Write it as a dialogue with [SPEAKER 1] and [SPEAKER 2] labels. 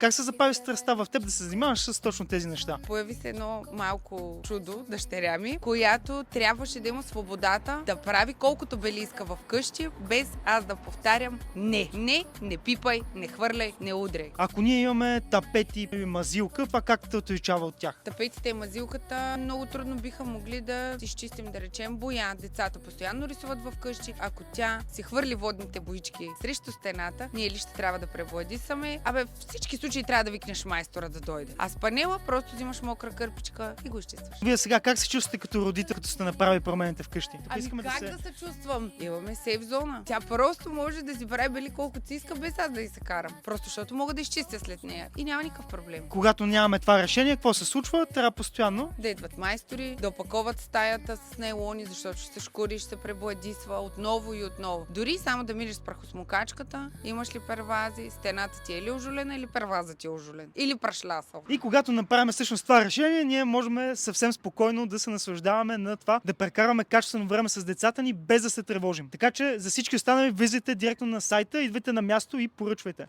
[SPEAKER 1] Как се запави страстта в теб да се занимаваш с точно тези неща?
[SPEAKER 2] Появи се едно малко чудо, дъщеря ми, която трябваше да има свободата да прави колкото бели иска в къщи, без аз да повтарям не. Не пипай, не хвърляй, не удряй.
[SPEAKER 1] Ако ние имаме тапети и мазилка, това как те отличава от тях?
[SPEAKER 2] Тапетите и мазилката много трудно биха могли да изчистим, да речем, боя. Децата постоянно рисуват в къщи. Ако тя си хвърли водните боички срещу стената, ние ли ще трябва да пребладисаме? В всички случаи трябва да викнеш майстора да дойде. А с панела просто взимаш мокра кърпичка и го изчистваш.
[SPEAKER 1] Вие сега как се чувствате като родител, като сте направили промените вкъщи? Тук
[SPEAKER 2] Как да се чувствам? Имаме сейф зона. Тя просто може да си прави бели колкото си иска, без аз да й се карам. Просто защото мога да изчистя след нея и няма никакъв проблем.
[SPEAKER 1] Когато нямаме това решение, какво се случва? Трябва постоянно
[SPEAKER 2] Да идват майстори, да опаковат стаята с нейлони, защото ще се шкури, ще се пребладисва отново и отново. Дори само да минеш с прахосмокачката, имаш ли первази, стената ти е ли ожулена или перваза ти е ожулен. Или прашлясал.
[SPEAKER 1] и когато направим всъщност това решение, ние можем съвсем спокойно да се наслаждаваме на това, да прекараме качествено време с децата ни, без да се тревожим. Така че за всички останали влизайте директно на сайта, идвайте на място и поръчвайте.